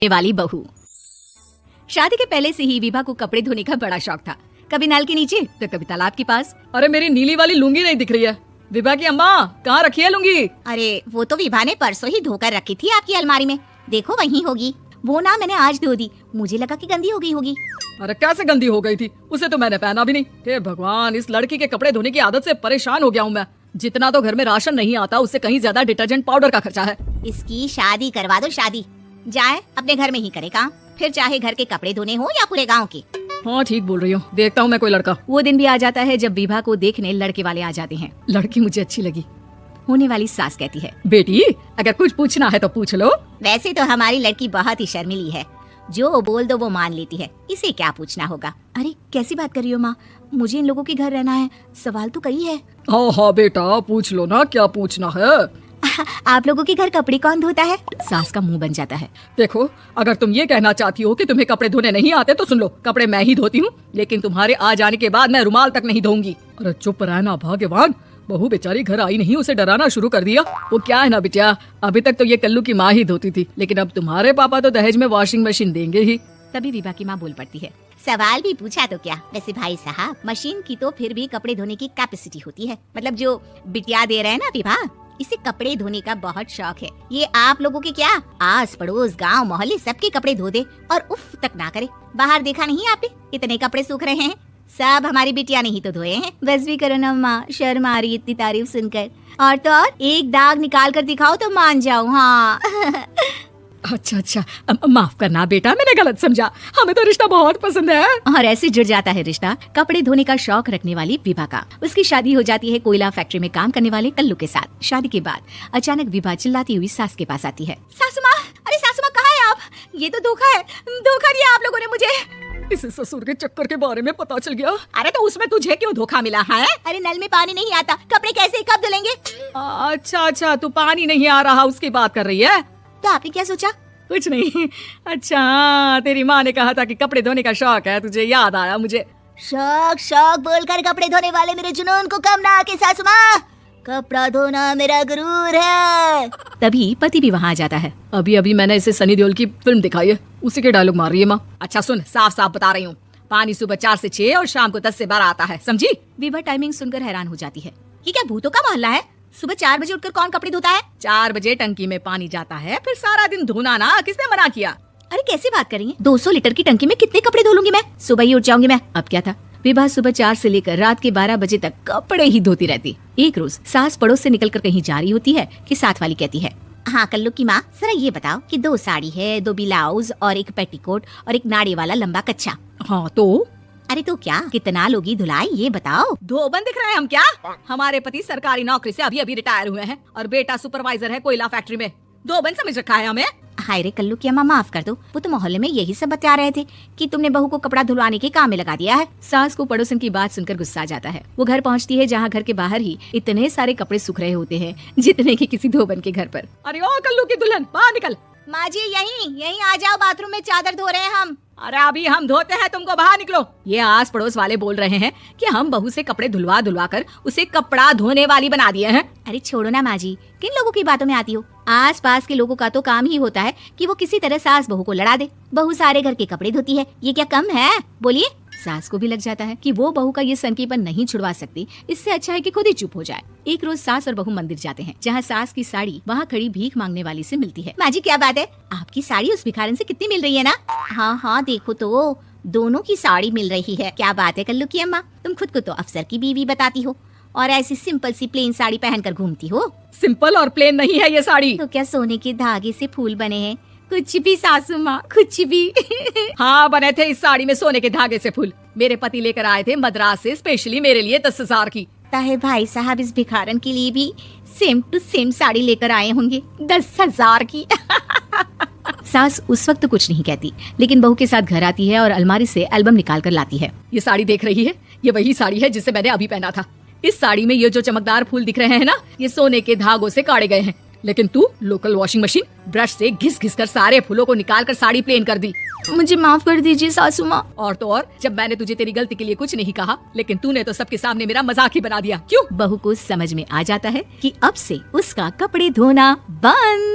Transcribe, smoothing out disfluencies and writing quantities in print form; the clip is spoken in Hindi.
वाली बहू। शादी के पहले से ही विभा को कपड़े धोने का बड़ा शौक था। कभी नल के नीचे तो कभी तालाब के पास। अरे मेरी नीली वाली लुंगी नहीं दिख रही है। विभा की अम्मा कहाँ रखी है लुंगी? अरे वो तो विभा ने परसों ही धोकर रखी थी आपकी अलमारी में, देखो वहीं होगी। वो ना मैंने आज धो दी, मुझे लगा कि गंदी हो गई होगी। अरे कैसे गंदी हो गई थी? उसे तो मैंने पहना भी नहीं। हे भगवान, इस लड़की के कपड़े धोने की आदत से परेशान हो गया हूँ मैं। जितना तो घर में राशन नहीं आता उससे कहीं ज्यादा डिटर्जेंट पाउडर का खर्चा है। इसकी शादी करवा दो, शादी जाए अपने घर में ही करे काम, फिर चाहे घर के कपड़े धोने हो या पूरे गांव के। हाँ ठीक बोल रही हूँ, देखता हूँ मैं कोई लड़का। वो दिन भी आ जाता है जब विभा को देखने लड़के वाले आ जाते हैं। लड़की मुझे अच्छी लगी। होने वाली सास कहती है, बेटी अगर कुछ पूछना है तो पूछ लो। वैसे तो हमारी लड़की बहुत ही शर्मीली है, जो बोल दो वो मान लेती है, इसे क्या पूछना होगा। अरे कैसी बात कर रही हो माँ, मुझे इन लोगों के घर रहना है, सवाल तो कई है। हाँ हाँ बेटा पूछ लो ना, क्या पूछना है। आप लोगों के घर कपड़े कौन धोता है? सास का मुंह बन जाता है। देखो अगर तुम ये कहना चाहती हो कि तुम्हें कपड़े धोने नहीं आते तो सुन लो, कपड़े मैं ही धोती हूँ, लेकिन तुम्हारे आ जाने के बाद मैं रुमाल तक नहीं धोऊंगी। अरे चुप रहना भगवान, बहू बेचारी घर आई नहीं, उसे डराना शुरू कर दिया। वो क्या है ना बिटिया, अभी तक तो ये कल्लू की माँ ही धोती थी, लेकिन अब तुम्हारे पापा तो दहेज में वॉशिंग मशीन देंगे ही। तभी विभा की माँ बोल पड़ती है, सवाल भी पूछा तो क्या। वैसे भाई साहब, मशीन की तो फिर भी कपड़े धोने की कैपेसिटी होती है, मतलब जो बिटिया दे रहे हैं ना विभा, इसे कपड़े धोने का बहुत शौक है। ये आप लोगों के क्या आस पड़ोस गांव मोहल्ले सबके कपड़े धो दे और उफ तक ना करे। बाहर देखा नहीं आपने इतने कपड़े सूख रहे हैं, सब हमारी बिटिया ने ही तो धोए हैं। बस भी करो ना माँ, शर्म आ रही इतनी तारीफ सुनकर। और तो और एक दाग निकाल कर दिखाओ तो मान जाओ। हाँ अच्छा अच्छा, माफ करना बेटा, मैंने गलत समझा, हमें तो रिश्ता बहुत पसंद है। और ऐसे जुड़ जाता है रिश्ता कपड़े धोने का शौक रखने वाली विभा का। उसकी शादी हो जाती है कोयला फैक्ट्री में काम करने वाले कल्लू के साथ। शादी के बाद अचानक विभा चिल्लाती हुई सास के पास आती है, सासू माँ, अरे सासू माँ कहाँ है आप? ये तो धोखा है, धोखा दिया आप लोगों ने मुझे। इसे ससुर के चक्कर के बारे में पता चल गया। अरे तो उसमें तुझे क्यों धोखा मिला है? अरे नल में पानी नहीं आता, कपड़े कैसे कब धुलेंगे? अच्छा अच्छा, तू पानी नहीं आ रहा उसकी बात कर रही है? तो आपने क्या सोचा? कुछ नहीं। अच्छा तेरी माँ ने कहा था कि कपड़े धोने का शौक है, तुझे याद आया मुझे। शौक शौक बोलकर कपड़े धोने वाले मेरे जुनून को कम ना आके सासू माँ, कपड़ा धोना मेरा गुरूर है। तभी पति भी वहाँ आ जाता है। अभी अभी मैंने इसे सनी देओल की फिल्म दिखाई है, उसी के डायलॉग मार रही है माँ। अच्छा सुन, साफ साफ बता रही हूँ, पानी सुबह 4 से 6 और शाम को 10 से 12 आता है, समझी? विभा टाइमिंग सुनकर हैरान हो जाती है। ये क्या भूतों का मोहल्ला है? सुबह 4 बजे उठकर कौन कपड़े धोता है? 4 बजे टंकी में पानी जाता है, फिर सारा दिन धोना ना, किसने मना किया? अरे कैसे बात कर रही हैं? 200 लीटर की टंकी में कितने कपड़े धो लूंगी मैं? सुबह ही उठ जाऊंगी मैं। अब क्या था, विभा सुबह 4 से लेकर रात के 12 बजे तक कपड़े ही धोती रहती। एक रोज सास पड़ोस से निकलकर कहीं जा रही होती है कि साथ वाली कहती है, हाँ कल्लू की माँ, जरा ये बताओ कि 2 साड़ी है, 2 ब्लाउज और 1 पेटीकोट और 1 नाड़ी वाला लंबा कच्छा। हाँ तो? अरे तो क्या, कितना लोगी धुलाई ये बताओ। धोबन दिख रहे हैं हम क्या? हमारे पति सरकारी नौकरी से अभी अभी रिटायर हुए हैं और बेटा सुपरवाइजर है कोयला फैक्ट्री में। धोबन समझ रखा है हमें? हाय रे कल्लू की अम्मा, माफ कर दो, वो तो मोहल्ले में यही सब बता रहे थे कि तुमने बहू को कपड़ा धुलवाने के काम में लगा दिया है। सास को पड़ोसन की बात सुनकर गुस्सा आ जाता है। वो घर पहुंचती है जहाँ घर के बाहर ही इतने सारे कपड़े सूख रहे होते हैं जितने की किसी धोबन के घर पर। अरे ओ कल्लू की दुल्हन, बाहर निकल। माँ जी यहीं आ जाओ, बाथरूम में चादर धो रहे हैं हम। अरे अभी हम धोते हैं, तुमको बाहर निकलो। ये आस पड़ोस वाले बोल रहे हैं कि हम बहू से कपड़े धुलवा कर उसे कपड़ा धोने वाली बना दिए हैं। अरे छोड़ो ना माँ जी, किन लोगों की बातों में आती हो? आस पास के लोगों का तो काम ही होता है कि वो किसी तरह सास बहू को लड़ा दे। बहू सारे घर के कपड़े धोती है, ये क्या कम है? बोलिए। सास को भी लग जाता है कि वो बहू का ये सनकीपन नहीं छुड़वा सकती, इससे अच्छा है कि खुद ही चुप हो जाए। एक रोज सास और बहू मंदिर जाते हैं जहाँ सास की साड़ी वहाँ खड़ी भीख मांगने वाली से मिलती है। माँ जी क्या बात है, आपकी साड़ी उस भिखारन से कितनी मिल रही है ना? हाँ हाँ देखो तो, दोनों की साड़ी मिल रही है। क्या बात है कल्लू की अम्मा, तुम खुद को तो अफसर की बीवी बताती हो और ऐसी सिंपल सी प्लेन साड़ी पहनकर घूमती हो। सिंपल और प्लेन नहीं है ये साड़ी। तो क्या सोने के धागे से फूल बने हैं? कुछ भी सासू माँ, कुछ भी। हाँ बने थे इस साड़ी में सोने के धागे से फूल। मेरे पति लेकर आए थे मद्रास से स्पेशली मेरे लिए 10,000 की। ताहे भाई साहब इस भिखारन के लिए भी सेम टू सेम साड़ी लेकर आए होंगे 10,000 की। सास उस वक्त कुछ नहीं कहती, लेकिन बहू के साथ घर आती है और अलमारी से एल्बम निकाल कर लाती है। ये साड़ी देख रही है, ये वही साड़ी है जिसे मैंने अभी पहना था। इस साड़ी में ये जो चमकदार फूल दिख रहे हैं ना, ये सोने के धागों से काटे गए हैं, लेकिन तू लोकल वॉशिंग मशीन ब्रश से घिस घिस कर सारे फूलों को निकाल कर साड़ी प्लेन कर दी। मुझे माफ कर दीजिए सासू माँ। और तो और, जब मैंने तुझे तेरी गलती के लिए कुछ नहीं कहा, लेकिन तूने तो सबके सामने मेरा मजाक ही बना दिया। क्यों? बहू को समझ में आ जाता है कि अब से उसका कपड़े धोना बंद।